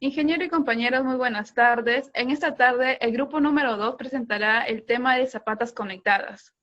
Ingeniero y compañeros, muy buenas tardes. En esta tarde, el grupo número 2 presentará el tema de zapatas conectadas.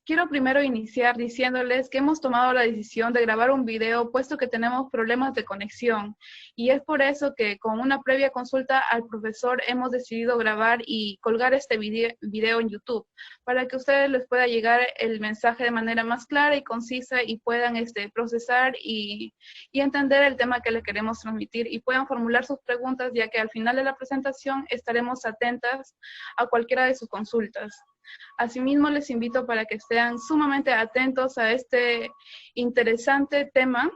Quiero primero iniciar diciéndoles que hemos tomado la decisión de grabar un video puesto que tenemos problemas de conexión y es por eso que con una previa consulta al profesor hemos decidido grabar y colgar este video en YouTube para que a ustedes les pueda llegar el mensaje de manera más clara y concisa y puedan procesar y entender el tema que les queremos transmitir y puedan formular sus preguntas, ya que al final de la presentación estaremos atentas a cualquiera de sus consultas. Asimismo, les invito para que estén sumamente atentos a este interesante tema,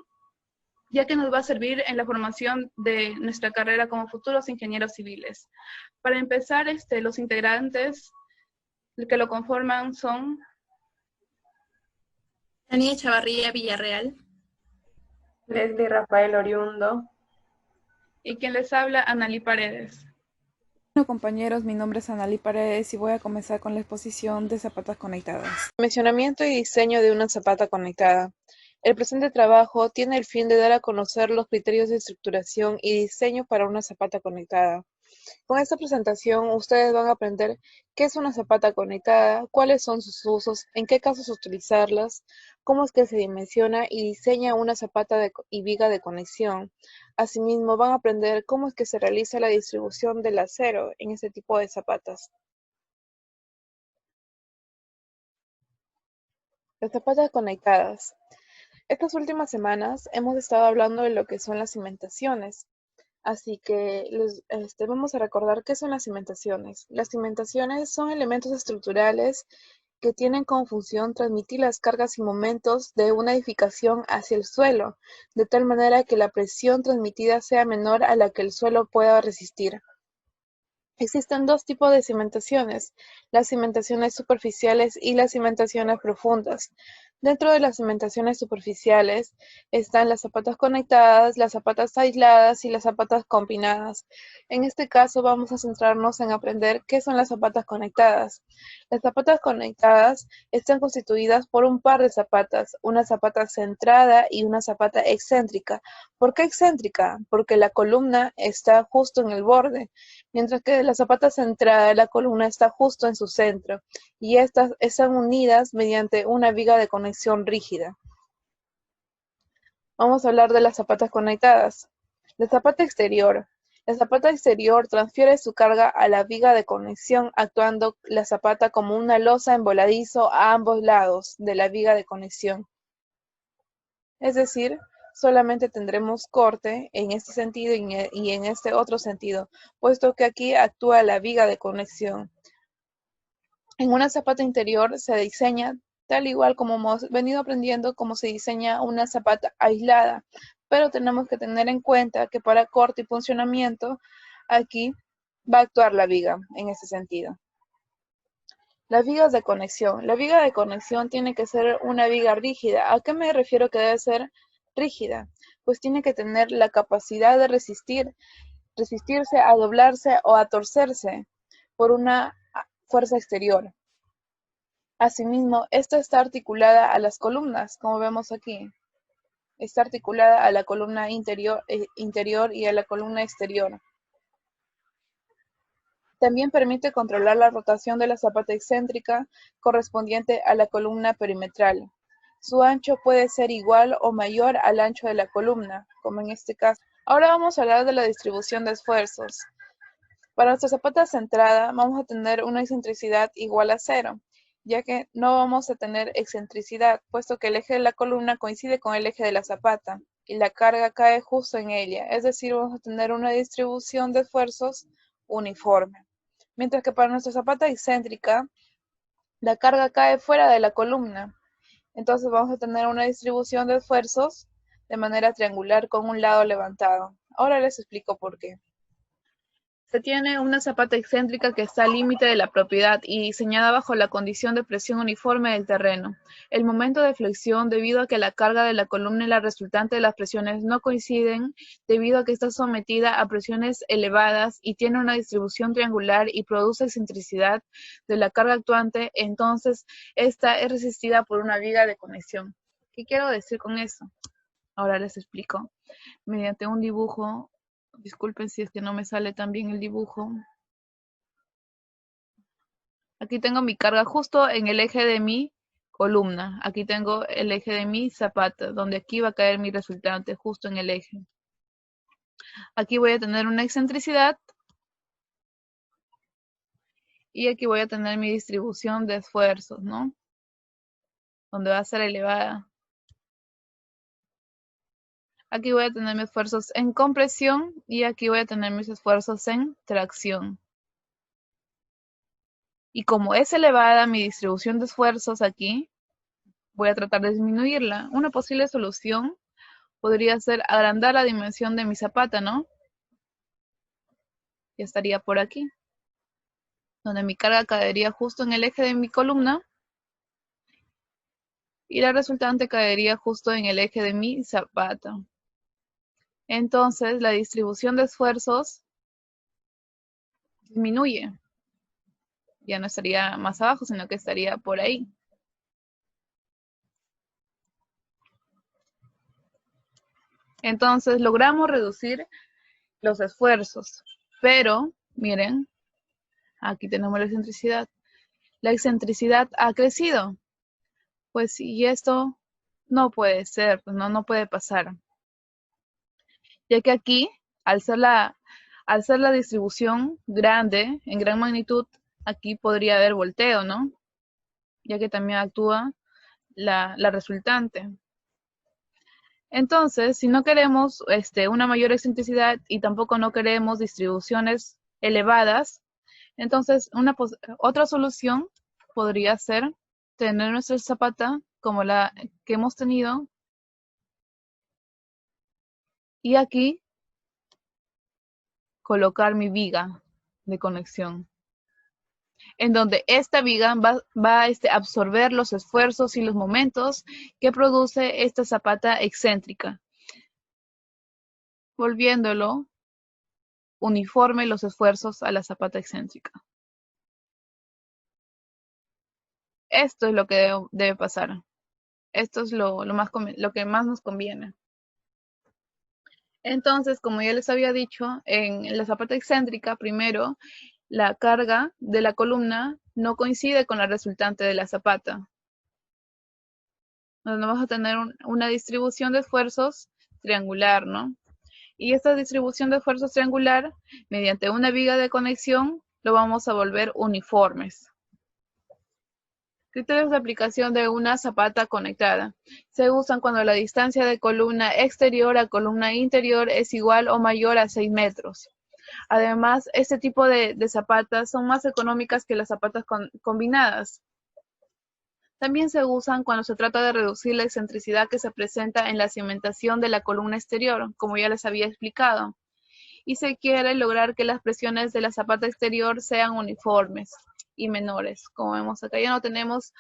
ya que nos va a servir en la formación de nuestra carrera como futuros ingenieros civiles. Para empezar, los integrantes que lo conforman son Tania Chavarría Villarreal. Leslie Rafael Oriundo. Y quien les habla, Analí Paredes. Bueno, compañeros, mi nombre es Analí Paredes y voy a comenzar con la exposición de zapatas conectadas. Dimensionamiento y diseño de una zapata conectada. El presente trabajo tiene el fin de dar a conocer los criterios de estructuración y diseño para una zapata conectada. Con esta presentación, ustedes van a aprender qué es una zapata conectada, cuáles son sus usos, en qué casos utilizarlas, cómo es que se dimensiona y diseña una zapata y viga de conexión. Asimismo, van a aprender cómo es que se realiza la distribución del acero en este tipo de zapatas. Las zapatas conectadas. Estas últimas semanas hemos estado hablando de lo que son las cimentaciones. Así que vamos a recordar qué son las cimentaciones. Las cimentaciones son elementos estructurales que tienen como función transmitir las cargas y momentos de una edificación hacia el suelo, de tal manera que la presión transmitida sea menor a la que el suelo pueda resistir. Existen dos tipos de cimentaciones, las cimentaciones superficiales y las cimentaciones profundas. Dentro de las cimentaciones superficiales están las zapatas conectadas, las zapatas aisladas y las zapatas combinadas. En este caso vamos a centrarnos en aprender qué son las zapatas conectadas. Las zapatas conectadas están constituidas por un par de zapatas, una zapata centrada y una zapata excéntrica. ¿Por qué excéntrica? Porque la columna está justo en el borde, mientras que la zapata centrada, la columna está justo en su centro, y estas están unidas mediante una viga de conexión rígida. Vamos a hablar de las zapatas conectadas. La zapata exterior. La zapata exterior transfiere su carga a la viga de conexión, actuando la zapata como una losa en voladizo a ambos lados de la viga de conexión. Es decir, solamente tendremos corte en este sentido y en este otro sentido, puesto que aquí actúa la viga de conexión. En una zapata interior se diseña tal igual como hemos venido aprendiendo cómo se diseña una zapata aislada, pero tenemos que tener en cuenta que para corte y funcionamiento aquí va a actuar la viga en ese sentido. Las vigas de conexión. La viga de conexión tiene que ser una viga rígida. ¿A qué me refiero que debe ser rígida? Pues tiene que tener la capacidad de resistirse a doblarse o a torcerse por una fuerza exterior. Asimismo, esta está articulada a las columnas, como vemos aquí. Está articulada a la columna interior y a la columna exterior. También permite controlar la rotación de la zapata excéntrica correspondiente a la columna perimetral. Su ancho puede ser igual o mayor al ancho de la columna, como en este caso. Ahora vamos a hablar de la distribución de esfuerzos. Para nuestra zapata centrada vamos a tener una excentricidad igual a 0, ya que no vamos a tener excentricidad, puesto que el eje de la columna coincide con el eje de la zapata y la carga cae justo en ella, es decir, vamos a tener una distribución de esfuerzos uniforme. Mientras que para nuestra zapata excéntrica, la carga cae fuera de la columna, entonces vamos a tener una distribución de esfuerzos de manera triangular con un lado levantado. Ahora les explico por qué. Se tiene una zapata excéntrica que está al límite de la propiedad y diseñada bajo la condición de presión uniforme del terreno. El momento de flexión, debido a que la carga de la columna y la resultante de las presiones no coinciden, debido a que está sometida a presiones elevadas y tiene una distribución triangular y produce excentricidad de la carga actuante, entonces esta es resistida por una viga de conexión. ¿Qué quiero decir con eso? Ahora les explico. Mediante un dibujo Disculpen si es que no me sale tan bien el dibujo. Aquí tengo mi carga justo en el eje de mi columna. Aquí tengo el eje de mi zapata, donde aquí va a caer mi resultante, justo en el eje. Aquí voy a tener una excentricidad. Y aquí voy a tener mi distribución de esfuerzos, ¿no? Donde va a ser elevada. Aquí voy a tener mis esfuerzos en compresión y aquí voy a tener mis esfuerzos en tracción. Y como es elevada mi distribución de esfuerzos aquí, voy a tratar de disminuirla. Una posible solución podría ser agrandar la dimensión de mi zapata, ¿no? Ya estaría por aquí, donde mi carga caería justo en el eje de mi columna y la resultante caería justo en el eje de mi zapata. Entonces, la distribución de esfuerzos disminuye. Ya no estaría más abajo, sino que estaría por ahí. Entonces, logramos reducir los esfuerzos. Pero, miren, aquí tenemos la excentricidad. La excentricidad ha crecido. Pues sí, y esto no puede ser, no puede pasar. Ya que aquí, al ser la distribución grande, en gran magnitud, aquí podría haber volteo, ¿no? Ya que también actúa la resultante. Entonces, si no queremos una mayor excentricidad y tampoco no queremos distribuciones elevadas, entonces otra solución podría ser tener nuestra zapata como la que hemos tenido y aquí colocar mi viga de conexión, en donde esta viga va a absorber los esfuerzos y los momentos que produce esta zapata excéntrica, volviéndolo uniforme los esfuerzos a la zapata excéntrica. Esto es lo que debe pasar. Esto es lo que más nos conviene. Entonces, como ya les había dicho, en la zapata excéntrica, primero, la carga de la columna no coincide con la resultante de la zapata. Donde vamos a tener una distribución de esfuerzos triangular, ¿no? Y esta distribución de esfuerzos triangular, mediante una viga de conexión, lo vamos a volver uniformes. Criterios de aplicación de una zapata conectada. Se usan cuando la distancia de columna exterior a columna interior es igual o mayor a 6 metros. Además, este tipo de zapatas son más económicas que las zapatas combinadas. También se usan cuando se trata de reducir la excentricidad que se presenta en la cimentación de la columna exterior, como ya les había explicado. Y se quiere lograr que las presiones de la zapata exterior sean uniformes y menores. Como vemos acá ya no tenemos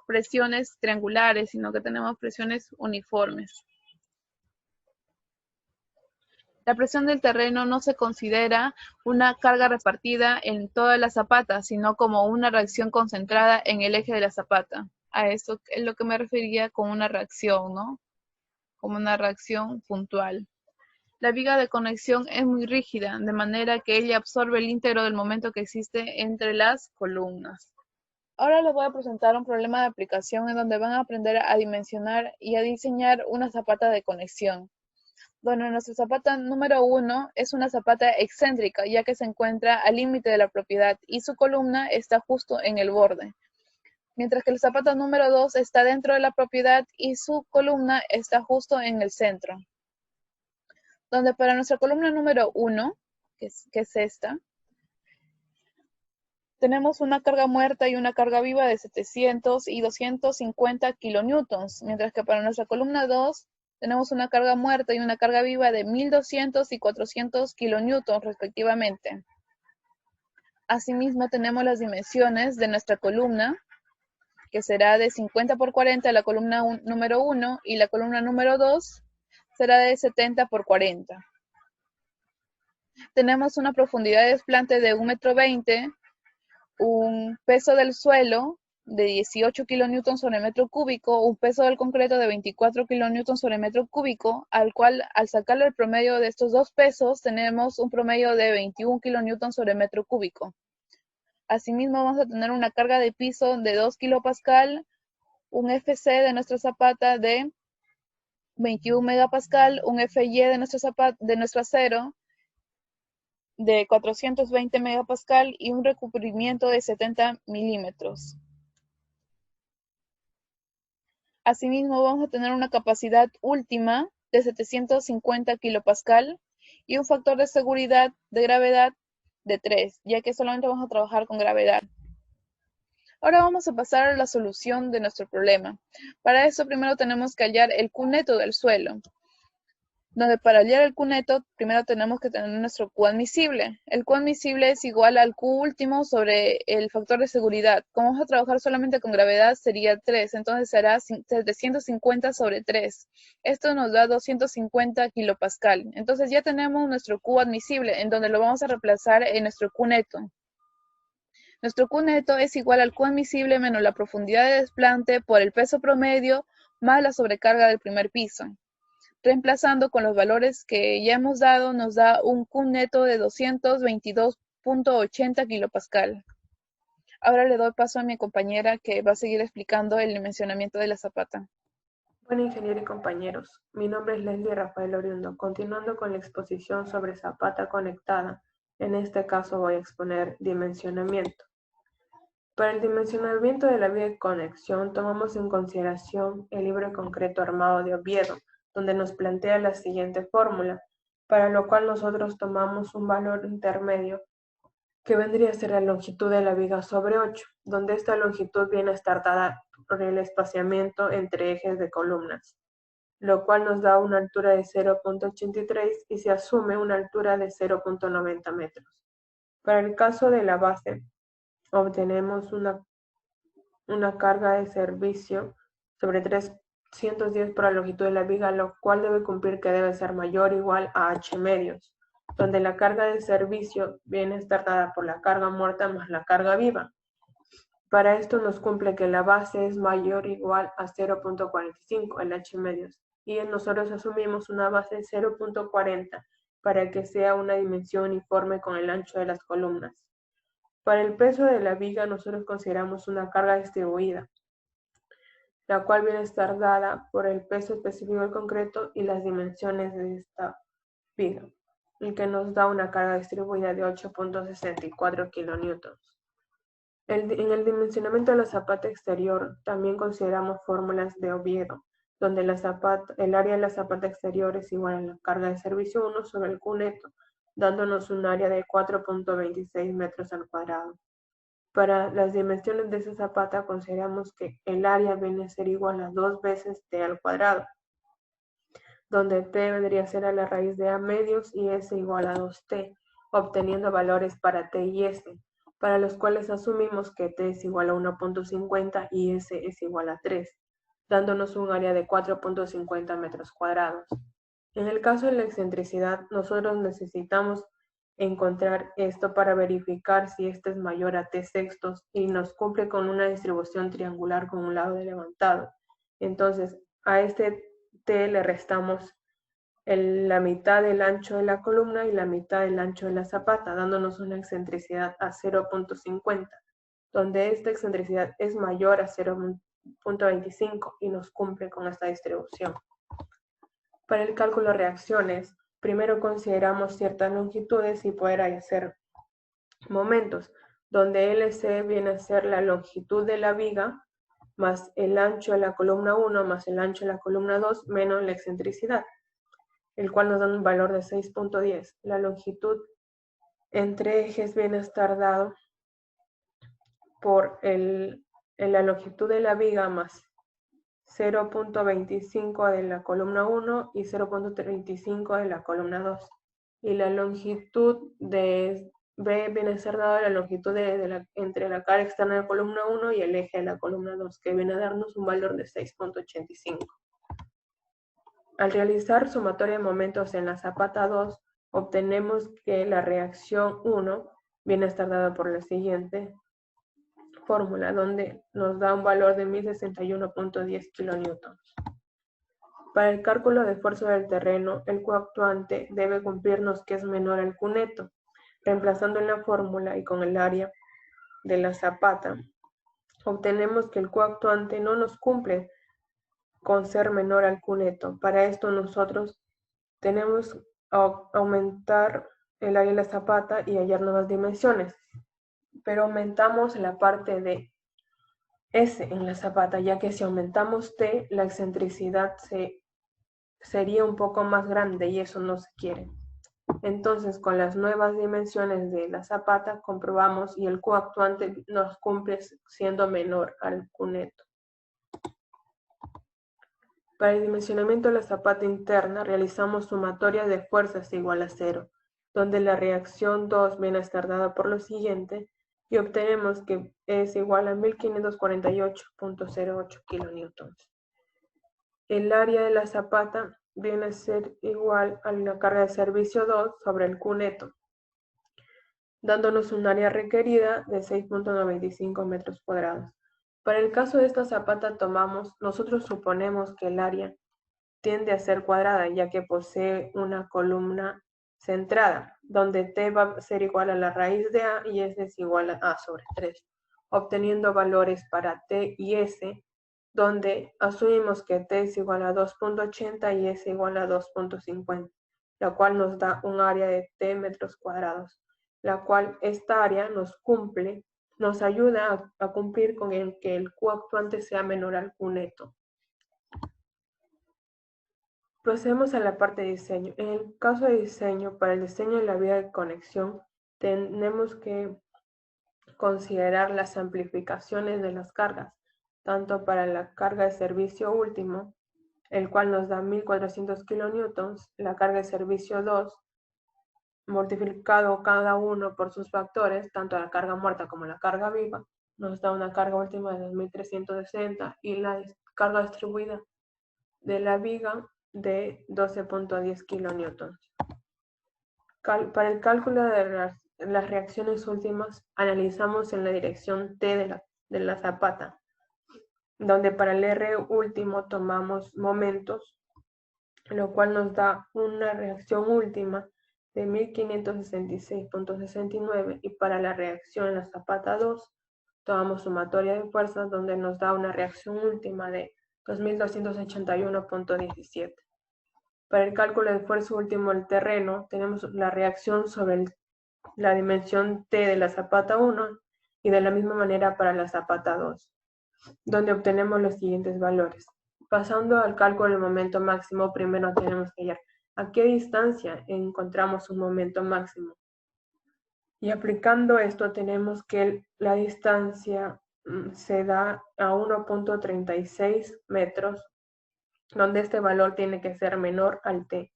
presiones triangulares, sino que tenemos presiones uniformes. La presión del terreno no se considera una carga repartida en todas las zapatas, sino como una reacción concentrada en el eje de la zapata. A eso es lo que me refería con una reacción, ¿no? Como una reacción puntual. La viga de conexión es muy rígida, de manera que ella absorbe el íntegro del momento que existe entre las columnas. Ahora les voy a presentar un problema de aplicación en donde van a aprender a dimensionar y a diseñar una zapata de conexión. Bueno, nuestra zapata número 1 es una zapata excéntrica, ya que se encuentra al límite de la propiedad y su columna está justo en el borde. Mientras que la zapata número 2 está dentro de la propiedad y su columna está justo en el centro. Donde para nuestra columna número 1, que es esta, tenemos una carga muerta y una carga viva de 700 y 250 kilonewtons, mientras que para nuestra columna 2 tenemos una carga muerta y una carga viva de 1200 y 400 kilonewtons respectivamente. Asimismo tenemos las dimensiones de nuestra columna, que será de 50 por 40 la columna número 1 y la columna número 2 será de 70 por 40. Tenemos una profundidad de desplante de 1,20 m, un peso del suelo de 18 kilonewtons sobre metro cúbico, un peso del concreto de 24 kilonewtons sobre metro cúbico, al cual al sacarle el promedio de estos dos pesos tenemos un promedio de 21 kilonewtons sobre metro cúbico. Asimismo vamos a tener una carga de piso de 2 kilopascal, un FC de nuestra zapata de 21 megapascal, un FY de nuestro acero de 420 megapascal y un recubrimiento de 70 milímetros. Asimismo, vamos a tener una capacidad última de 750 kilopascal y un factor de seguridad de gravedad de 3, ya que solamente vamos a trabajar con gravedad. Ahora vamos a pasar a la solución de nuestro problema. Para eso primero tenemos que hallar el Q neto del suelo, donde para hallar el Q neto primero tenemos que tener nuestro Q admisible. El Q admisible es igual al Q último sobre el factor de seguridad. Como vamos a trabajar solamente con gravedad sería 3, entonces será 750 sobre 3. Esto nos da 250 kilopascal. Entonces ya tenemos nuestro Q admisible, en donde lo vamos a reemplazar en nuestro Q neto. Nuestro Q neto es igual al Q admisible menos la profundidad de desplante por el peso promedio más la sobrecarga del primer piso. Reemplazando con los valores que ya hemos dado, nos da un Q neto de 222.80 kilopascal. Ahora le doy paso a mi compañera que va a seguir explicando el dimensionamiento de la zapata. Bueno, ingeniero y compañeros, mi nombre es Leslie Rafael Oriundo. Continuando con la exposición sobre zapata conectada, en este caso voy a exponer dimensionamiento. Para el dimensionamiento de la viga de conexión, tomamos en consideración el libro de concreto armado de Oviedo, donde nos plantea la siguiente fórmula, para lo cual nosotros tomamos un valor intermedio que vendría a ser la longitud de la viga sobre 8, donde esta longitud viene a estar dada por el espaciamiento entre ejes de columnas, lo cual nos da una altura de 0.83 y se asume una altura de 0.90 metros. Para el caso de la base, obtenemos una carga de servicio sobre 310 por la longitud de la viga, lo cual debe cumplir que debe ser mayor o igual a H medios, donde la carga de servicio viene a estar dada por la carga muerta más la carga viva. Para esto nos cumple que la base es mayor o igual a 0.45, el H medios, y nosotros asumimos una base de 0.40 para que sea una dimensión uniforme con el ancho de las columnas. Para el peso de la viga nosotros consideramos una carga distribuida, la cual viene a estar dada por el peso específico del concreto y las dimensiones de esta viga, el que nos da una carga distribuida de 8.64 kilonewtons. En el dimensionamiento de la zapata exterior también consideramos fórmulas de Oviedo, donde el área de la zapata exterior es igual a la carga de servicio 1 sobre el Q neto, dándonos un área de 4.26 metros al cuadrado. Para las dimensiones de esa zapata consideramos que el área viene a ser igual a 2 veces t al cuadrado, donde t vendría a ser a la raíz de a medios y s igual a 2t, obteniendo valores para t y s, para los cuales asumimos que t es igual a 1.50 y s es igual a 3, dándonos un área de 4.50 metros cuadrados. En el caso de la excentricidad, nosotros necesitamos encontrar esto para verificar si este es mayor a t sextos y nos cumple con una distribución triangular con un lado levantado. Entonces, a este t le restamos la mitad del ancho de la columna y la mitad del ancho de la zapata, dándonos una excentricidad a 0.50, donde esta excentricidad es mayor a 0.25 y nos cumple con esta distribución. Para el cálculo de reacciones, primero consideramos ciertas longitudes y poder hacer momentos, donde LC viene a ser la longitud de la viga más el ancho de la columna 1 más el ancho de la columna 2 menos la excentricidad, el cual nos da un valor de 6.10. La longitud entre ejes viene a estar dado por la longitud de la viga más 0.25 de la columna 1 y 0.35 de la columna 2. Y la longitud de B viene a ser dada la longitud entre la cara externa de la columna 1 y el eje de la columna 2, que viene a darnos un valor de 6.85. Al realizar sumatoria de momentos en la zapata 2, obtenemos que la reacción 1 viene a estar dada por la siguiente fórmula, donde nos da un valor de 1061.10 kilonewtons. Para el cálculo de fuerza del terreno, el coactuante debe cumplirnos que es menor al Q neto. Reemplazando en la fórmula y con el área de la zapata, obtenemos que el coactuante no nos cumple con ser menor al Q neto. Para esto nosotros tenemos que aumentar el área de la zapata y hallar nuevas dimensiones. Pero aumentamos la parte de S en la zapata, ya que si aumentamos T, la excentricidad sería un poco más grande y eso no se quiere. Entonces, con las nuevas dimensiones de la zapata, comprobamos y el coactuante nos cumple siendo menor al Q neto. Para el dimensionamiento de la zapata interna, realizamos sumatoria de fuerzas igual a 0, donde la reacción 2 viene a estar dada por lo siguiente, y obtenemos que es igual a 1548.08 kilonewtons. El área de la zapata viene a ser igual a la carga de servicio 2 sobre el Q neto, dándonos un área requerida de 6.95 metros cuadrados. Para el caso de esta zapata nosotros suponemos que el área tiende a ser cuadrada, ya que posee una columna centrada, donde T va a ser igual a la raíz de A y S es igual a A sobre 3, obteniendo valores para T y S, donde asumimos que T es igual a 2.80 y S igual a 2.50, la cual nos da un área de T metros cuadrados, la cual esta área nos ayuda a cumplir con el que el coactuante sea menor al Q neto. Procedemos a la parte de diseño. En el caso de diseño, para el diseño de la vía de conexión, tenemos que considerar las amplificaciones de las cargas, tanto para la carga de servicio último, el cual nos da 1400 kilonewtons, la carga de servicio 2, multiplicado cada uno por sus factores, tanto la carga muerta como la carga viva, nos da una carga última de 2360 y la carga distribuida de la viga de 12.10 kilonewtons. Para el cálculo de las reacciones últimas, analizamos en la dirección T de la zapata, donde para el R último tomamos momentos, lo cual nos da una reacción última de 1566.69 y para la reacción en la zapata 2 tomamos sumatoria de fuerzas donde nos da una reacción última de 2281.17. Para el cálculo de fuerza último del terreno tenemos la reacción sobre la dimensión T de la zapata 1 y de la misma manera para la zapata 2, donde obtenemos los siguientes valores. Pasando al cálculo del momento máximo, primero tenemos que hallar a qué distancia encontramos un momento máximo. Y aplicando esto tenemos que la distancia se da a 1.36 metros, donde este valor tiene que ser menor al T.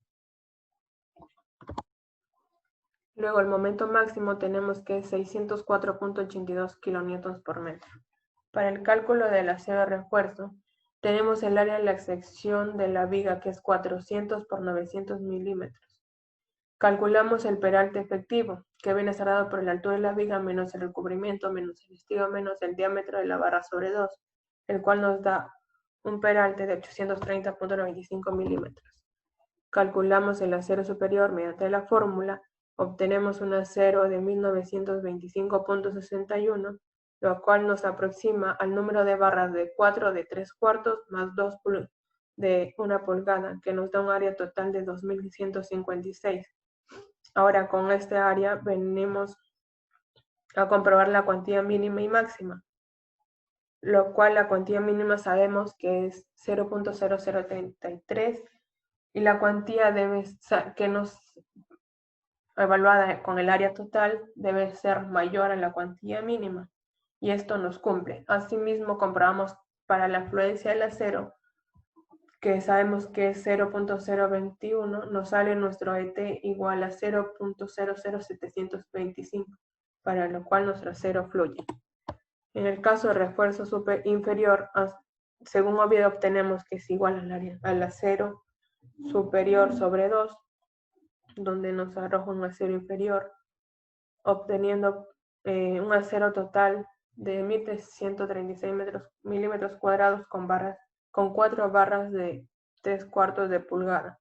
Luego el momento máximo tenemos que es 604.82 kilonewtons por metro. Para el cálculo del acero de refuerzo, tenemos el área de la sección de la viga que es 400 por 900 milímetros. Calculamos el peralte efectivo, que viene a ser dado por la altura de la viga menos el recubrimiento, menos el estivo, menos el diámetro de la barra sobre 2, el cual nos da un peralte de 830.95 milímetros. Calculamos el acero superior mediante la fórmula, obtenemos un acero de 1925.61, lo cual nos aproxima al número de barras de 4 de 3/4 más 2 de 1 pulgada, que nos da un área total de 2156. Ahora con este área venimos a comprobar la cuantía mínima y máxima, lo cual la cuantía mínima sabemos que es 0.0033 y la cuantía que nos evaluada con el área total debe ser mayor a la cuantía mínima y esto nos cumple. Asimismo comprobamos para la fluencia del acero, que sabemos que es 0.021, nos sale nuestro ET igual a 0.00725, para lo cual nuestro acero fluye. En el caso de refuerzo inferior, según Oviedo obtenemos que es igual al acero superior sobre 2, donde nos arroja un acero inferior, obteniendo un acero total emite 136 milímetros cuadrados con 4 barras de 3/4 de pulgada.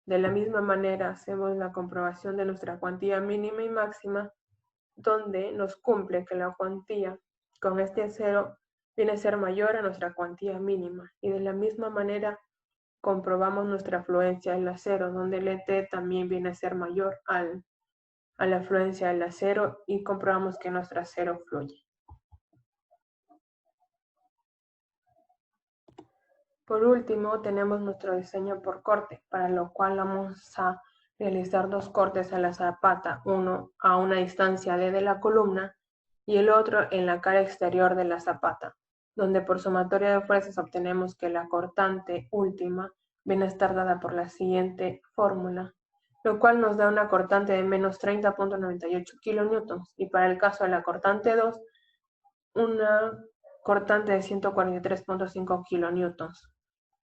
De la misma manera, hacemos la comprobación de nuestra cuantía mínima y máxima, donde nos cumple que la cuantía con este acero viene a ser mayor a nuestra cuantía mínima. Y de la misma manera, comprobamos nuestra afluencia del acero, donde el ET también viene a ser mayor a la afluencia del acero, y comprobamos que nuestro acero fluye. Por último, tenemos nuestro diseño por corte, para lo cual vamos a realizar 2 cortes a la zapata, uno a una distancia D de la columna y el otro en la cara exterior de la zapata, donde por sumatoria de fuerzas obtenemos que la cortante última viene a estar dada por la siguiente fórmula, lo cual nos da una cortante de menos 30.98 kN, y para el caso de la cortante 2, una cortante de 143.5 kN,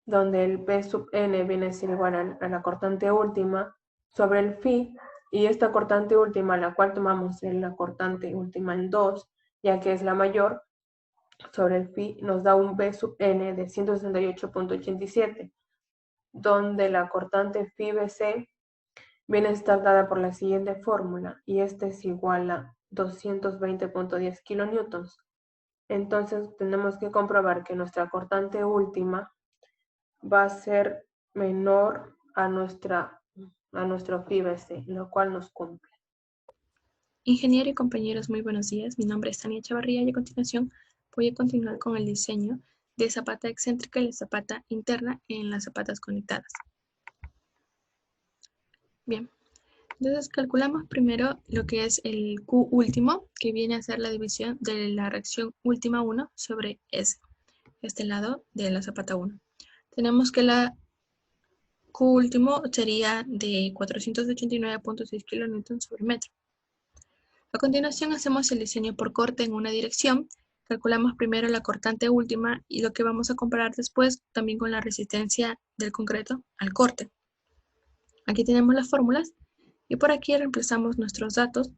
donde el P sub n viene a ser igual a la cortante última sobre el phi, y esta cortante última, la cual tomamos en la cortante última en 2, ya que es la mayor, sobre el phi nos da un P sub n de 168.87, donde la cortante phi BC viene a estar dada por la siguiente fórmula, y este es igual a 220.10 kN. Entonces tenemos que comprobar que nuestra cortante última va a ser menor a nuestro phi BC, lo cual nos cumple. Ingeniero y compañeros, muy buenos días. Mi nombre es Tania Chavarría y a continuación voy a continuar con el diseño de zapata excéntrica y la zapata interna en las zapatas conectadas. Bien, entonces calculamos primero lo que es el Q último, que viene a ser la división de la reacción última 1 sobre S, este lado de la zapata 1. Tenemos que la Q último sería de 489.6 kN sobre metro. A continuación hacemos el diseño por corte en una dirección. Calculamos primero la cortante última y lo que vamos a comparar después también con la resistencia del concreto al corte. Aquí tenemos las fórmulas y por aquí reemplazamos nuestros datos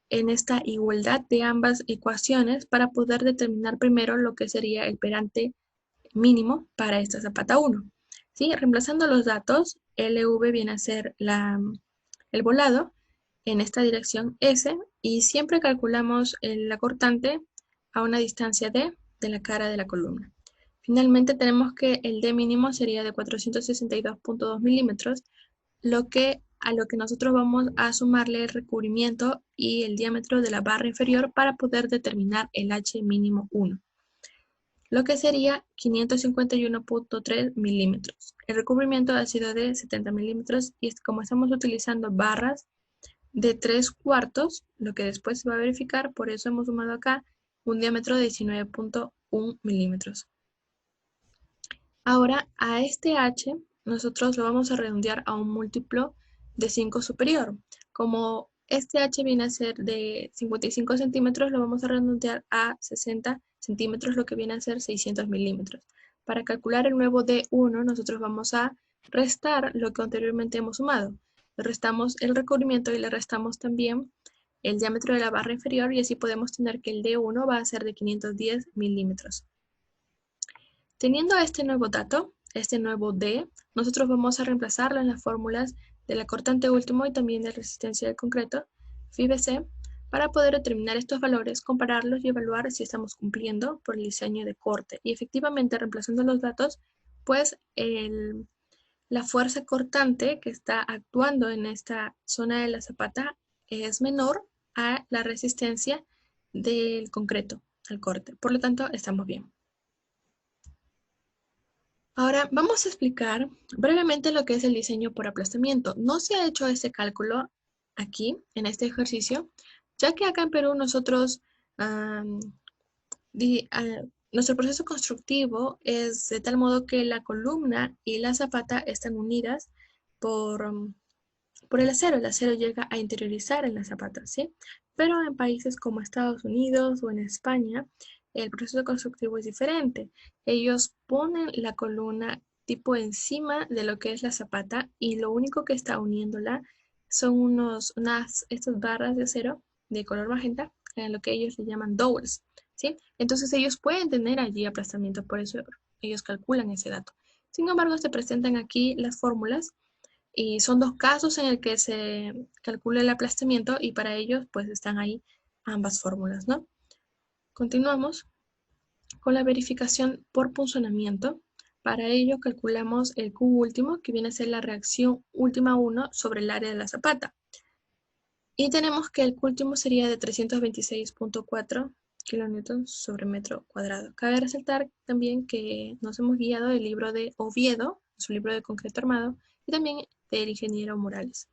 en esta igualdad de ambas ecuaciones para poder determinar primero lo que sería el perante mínimo para esta zapata 1. ¿Sí? Reemplazando los datos, LV viene a ser el volado en esta dirección S, y siempre calculamos la cortante a una distancia D de la cara de la columna. Finalmente tenemos que el D mínimo sería de 462.2 milímetros, a lo que nosotros vamos a sumarle el recubrimiento y el diámetro de la barra inferior para poder determinar el H mínimo 1, lo que sería 551.3 milímetros. El recubrimiento ha sido de 70 milímetros y como estamos utilizando barras de 3/4, lo que después se va a verificar, por eso hemos sumado acá un diámetro de 19.1 milímetros. Ahora, a este H, nosotros lo vamos a redondear a un múltiplo de 5 superior. Como este H viene a ser de 55 centímetros, lo vamos a redondear a 60 centímetros, lo que viene a ser 600 milímetros. Para calcular el nuevo D1, nosotros vamos a restar lo que anteriormente hemos sumado. Le restamos el recubrimiento y le restamos también el diámetro de la barra inferior, y así podemos tener que el D1 va a ser de 510 milímetros. Teniendo este nuevo dato, este nuevo D, nosotros vamos a reemplazarlo en las fórmulas de la cortante último y también de resistencia del concreto, phi BC, para poder determinar estos valores, compararlos y evaluar si estamos cumpliendo por el diseño de corte. Y efectivamente, reemplazando los datos, pues la fuerza cortante que está actuando en esta zona de la zapata es menor a la resistencia del concreto al corte. Por lo tanto, estamos bien. Ahora vamos a explicar brevemente lo que es el diseño por aplastamiento. No se ha hecho ese cálculo aquí, en este ejercicio, ya que acá en Perú nosotros, nuestro proceso constructivo es de tal modo que la columna y la zapata están unidas por el acero. El acero llega a interiorizar en la zapata, ¿sí? Pero en países como Estados Unidos o en España, el proceso constructivo es diferente. Ellos ponen la columna tipo encima de lo que es la zapata y lo único que está uniéndola son estas barras de acero de color magenta, en lo que ellos le llaman dowels. ¿sí? Entonces ellos pueden tener allí aplastamiento, por eso ellos calculan ese dato. Sin embargo, se presentan aquí las fórmulas y son dos casos en el que se calcula el aplastamiento y para ellos pues están ahí ambas fórmulas, ¿no? Continuamos con la verificación por punzonamiento. Para ello calculamos el Q último, que viene a ser la reacción última 1 sobre el área de la zapata. Y tenemos que el Q último sería de 326.4 kilonewtons sobre metro cuadrado. Cabe resaltar también que nos hemos guiado del libro de Oviedo, su libro de concreto armado, y también del ingeniero Morales.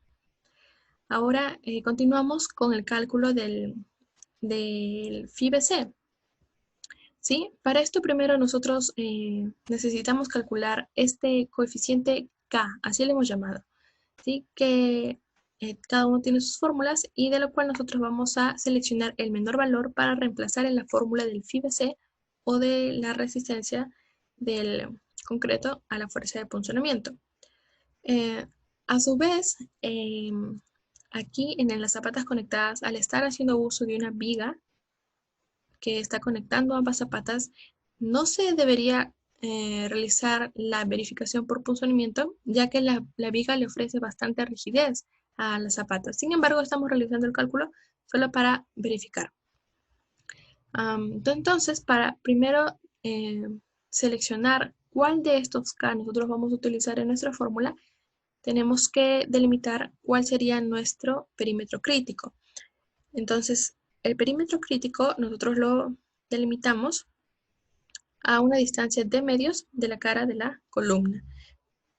Ahora continuamos con el cálculo del FIBC. ¿Sí? Para esto primero nosotros necesitamos calcular este coeficiente K, así le hemos llamado, ¿sí? Que cada uno tiene sus fórmulas y de lo cual nosotros vamos a seleccionar el menor valor para reemplazar en la fórmula del FIBC o de la resistencia del concreto a la fuerza de punzonamiento. A su vez, aquí en las zapatas conectadas, al estar haciendo uso de una viga que está conectando ambas zapatas, no se debería realizar la verificación por punzonamiento, ya que la viga le ofrece bastante rigidez a las zapatas. Sin embargo, estamos realizando el cálculo solo para verificar. Entonces, para primero seleccionar cuál de estos K nosotros vamos a utilizar en nuestra fórmula, tenemos que delimitar cuál sería nuestro perímetro crítico. Entonces, el perímetro crítico nosotros lo delimitamos a una distancia de medios de la cara de la columna.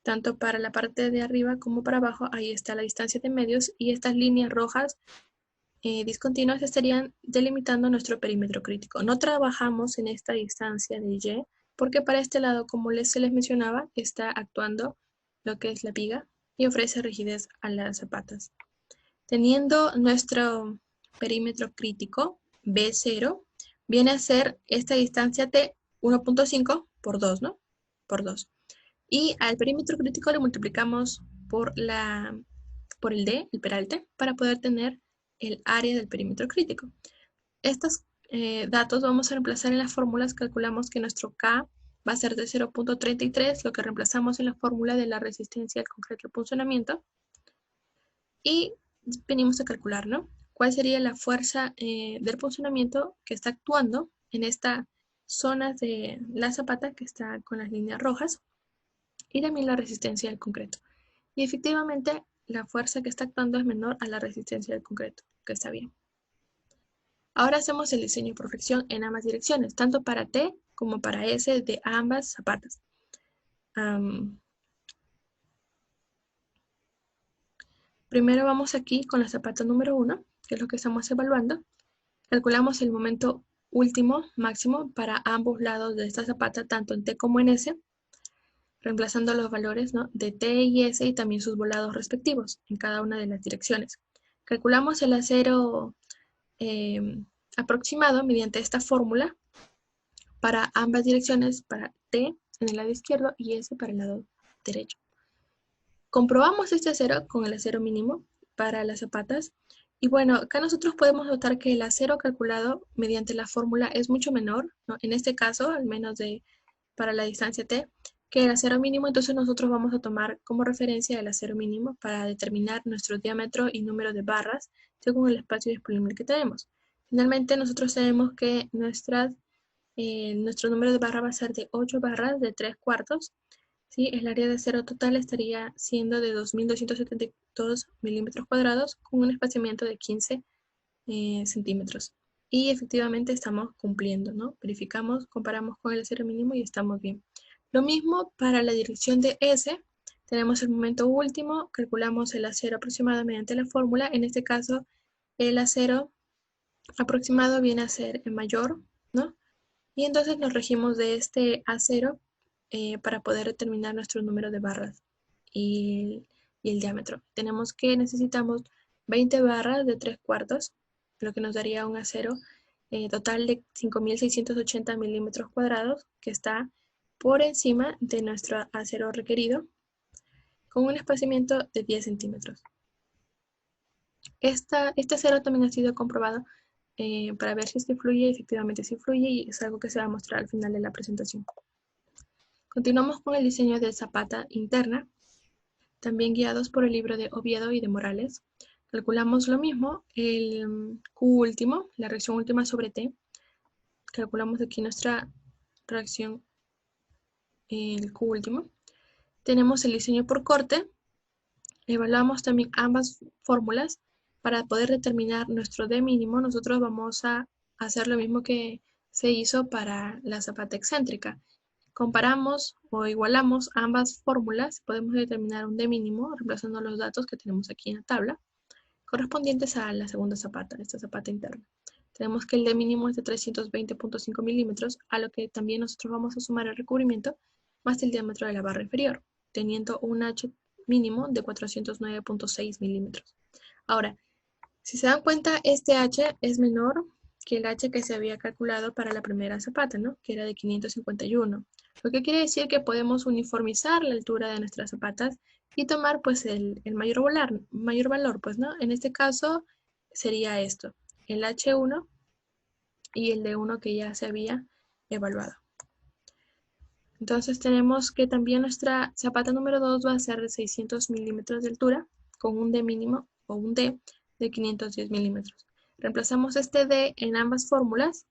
Tanto para la parte de arriba como para abajo, ahí está la distancia de medios y estas líneas rojas discontinuas estarían delimitando nuestro perímetro crítico. No trabajamos en esta distancia de Y porque para este lado, como se les mencionaba, está actuando lo que es la viga y ofrece rigidez a las zapatas. Teniendo nuestro perímetro crítico B0, viene a ser esta distancia de 1.5 por 2, ¿no? Por 2. Y al perímetro crítico le multiplicamos por el D, el peralte, para poder tener el área del perímetro crítico. Estos datos vamos a reemplazar en las fórmulas. Calculamos que nuestro K va a ser de 0.33, lo que reemplazamos en la fórmula de la resistencia al concreto de punzonamiento. Y venimos a calcular, ¿no? ¿Cuál sería la fuerza del punzonamiento que está actuando en esta zona de la zapata que está con las líneas rojas? Y también la resistencia del concreto. Y efectivamente, la fuerza que está actuando es menor a la resistencia del concreto, que está bien. Ahora hacemos el diseño por fricción en ambas direcciones, tanto para T como para S de ambas zapatas. Primero vamos aquí con la zapata número 1, que es lo que estamos evaluando. Calculamos el momento último máximo para ambos lados de esta zapata, tanto en T como en S, reemplazando los valores, ¿no?, de T y S y también sus volados respectivos en cada una de las direcciones. Calculamos el acero aproximado mediante esta fórmula para ambas direcciones, para T en el lado izquierdo y S para el lado derecho. Comprobamos este acero con el acero mínimo para las zapatas. Y bueno, acá nosotros podemos notar que el acero calculado mediante la fórmula es mucho menor, ¿no? En este caso, al menos para la distancia T, que el acero mínimo. Entonces nosotros vamos a tomar como referencia el acero mínimo para determinar nuestro diámetro y número de barras según el espacio disponible que tenemos. Finalmente nosotros sabemos que nuestro número de barra va a ser de 8 barras de 3/4. ¿Sí? El área de acero total estaría siendo de 2.272 milímetros cuadrados con un espaciamiento de 15 centímetros. Y efectivamente estamos cumpliendo, ¿no? Verificamos, comparamos con el acero mínimo y estamos bien. Lo mismo para la dirección de S. Tenemos el momento último, calculamos el acero aproximado mediante la fórmula. En este caso, el acero aproximado viene a ser el mayor, ¿no? Y entonces nos regimos de este acero para poder determinar nuestro número de barras y el diámetro. Necesitamos 20 barras de 3/4, lo que nos daría un acero total de 5.680 milímetros cuadrados, que está por encima de nuestro acero requerido, con un espaciamiento de 10 centímetros. Este acero también ha sido comprobado para ver si es que fluye, efectivamente sí fluye, y es algo que se va a mostrar al final de la presentación. Continuamos con el diseño de zapata interna, también guiados por el libro de Oviedo y de Morales. Calculamos lo mismo, el Q último, la reacción última sobre T. Calculamos aquí nuestra reacción, el Q último. Tenemos el diseño por corte. Evaluamos también ambas fórmulas para poder determinar nuestro D mínimo. Nosotros vamos a hacer lo mismo que se hizo para la zapata excéntrica. Comparamos o igualamos ambas fórmulas, podemos determinar un D mínimo reemplazando los datos que tenemos aquí en la tabla, correspondientes a la segunda zapata, esta zapata interna. Tenemos que el D mínimo es de 320.5 milímetros, a lo que también nosotros vamos a sumar el recubrimiento más el diámetro de la barra inferior, teniendo un H mínimo de 409.6 milímetros. Ahora, si se dan cuenta, este H es menor que el H que se había calculado para la primera zapata, ¿no? Que era de 551. Lo que quiere decir que podemos uniformizar la altura de nuestras zapatas y tomar pues el mayor valor, pues, ¿no? En este caso sería esto, el H1 y el D1 que ya se había evaluado. Entonces tenemos que también nuestra zapata número 2 va a ser de 600 milímetros de altura con un D mínimo o un D de 510 milímetros. Reemplazamos este D en ambas fórmulas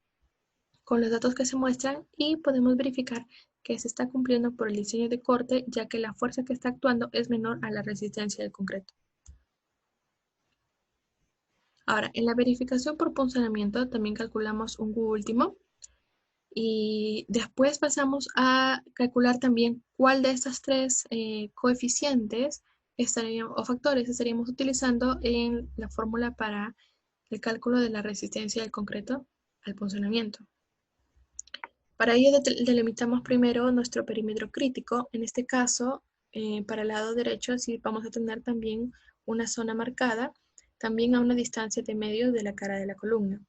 con los datos que se muestran y podemos verificar que se está cumpliendo por el diseño de corte, ya que la fuerza que está actuando es menor a la resistencia del concreto. Ahora, en la verificación por punzonamiento también calculamos un Q último y después pasamos a calcular también cuál de estas tres coeficientes o factores estaríamos utilizando en la fórmula para el cálculo de la resistencia del concreto al punzonamiento. Para ello delimitamos primero nuestro perímetro crítico. En este caso, para el lado derecho, sí vamos a tener también una zona marcada, también a una distancia de medio de la cara de la columna.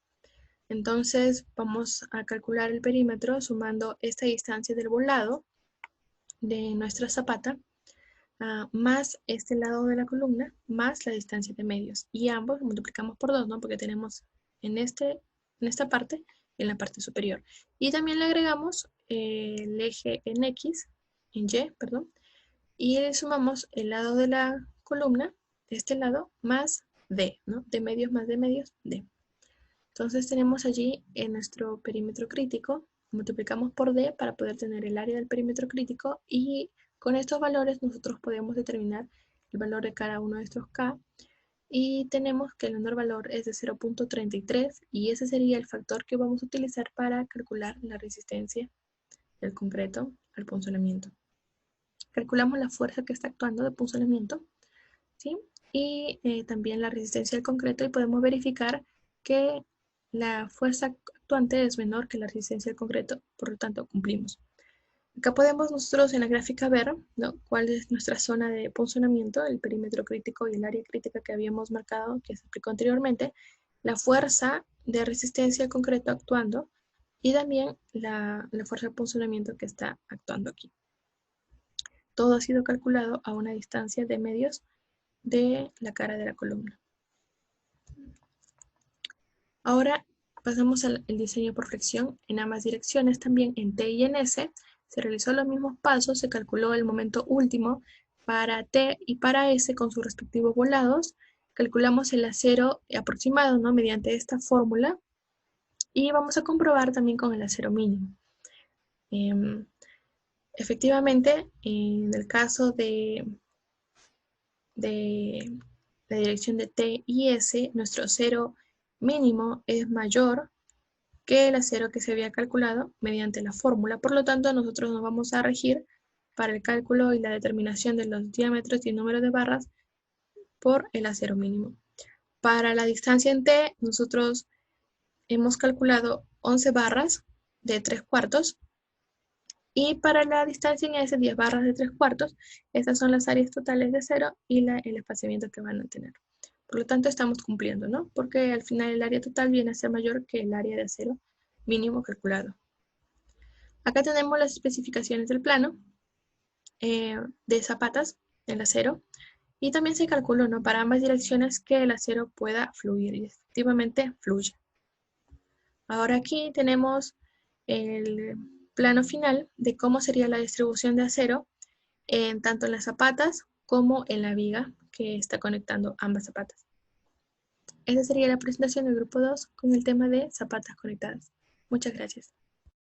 Entonces, vamos a calcular el perímetro sumando esta distancia del volado de nuestra zapata, más este lado de la columna, más la distancia de medios. Y ambos multiplicamos por 2, ¿no? Porque tenemos en esta parte y en la parte superior. Y también le agregamos el eje en X, en Y, perdón, y le sumamos el lado de la columna, de este lado, más D, ¿no? De medios más de medios, D. Entonces tenemos allí en nuestro perímetro crítico, multiplicamos por D para poder tener el área del perímetro crítico y con estos valores nosotros podemos determinar el valor de cada uno de estos K y tenemos que el menor valor es de 0.33 y ese sería el factor que vamos a utilizar para calcular la resistencia del concreto al punzonamiento. Calculamos la fuerza que está actuando de punzonamiento, ¿sí? Y también la resistencia del concreto y podemos verificar que la fuerza actuante es menor que la resistencia del concreto, por lo tanto cumplimos. Acá podemos nosotros en la gráfica ver, ¿no?, cuál es nuestra zona de punzonamiento, el perímetro crítico y el área crítica que habíamos marcado, que se explicó anteriormente, la fuerza de resistencia al concreto actuando y también la fuerza de punzonamiento que está actuando aquí. Todo ha sido calculado a una distancia de medios de la cara de la columna. Ahora pasamos al diseño por flexión en ambas direcciones, también en T y en S. Se realizó los mismos pasos, se calculó el momento último para T y para S con sus respectivos volados. Calculamos el acero aproximado, ¿no?, mediante esta fórmula. Y vamos a comprobar también con el acero mínimo. Efectivamente, en el caso de la dirección de T y S, nuestro acero mínimo es mayor que el acero que se había calculado mediante la fórmula. Por lo tanto, nosotros nos vamos a regir para el cálculo y la determinación de los diámetros y el número de barras por el acero mínimo. Para la distancia en T, nosotros hemos calculado 11 barras de 3/4 y para la distancia en S, 10 barras de 3/4. Estas son las áreas totales de acero y el espaciamiento que van a tener. Por lo tanto, estamos cumpliendo, ¿no? Porque al final el área total viene a ser mayor que el área de acero mínimo calculado. Acá tenemos las especificaciones del plano de zapatas del acero y también se calculó, ¿no?, para ambas direcciones que el acero pueda fluir y efectivamente fluye. Ahora aquí tenemos el plano final de cómo sería la distribución de acero tanto en las zapatas como en la viga que está conectando ambas zapatas. Esa sería la presentación del grupo 2 con el tema de zapatas conectadas. Muchas gracias.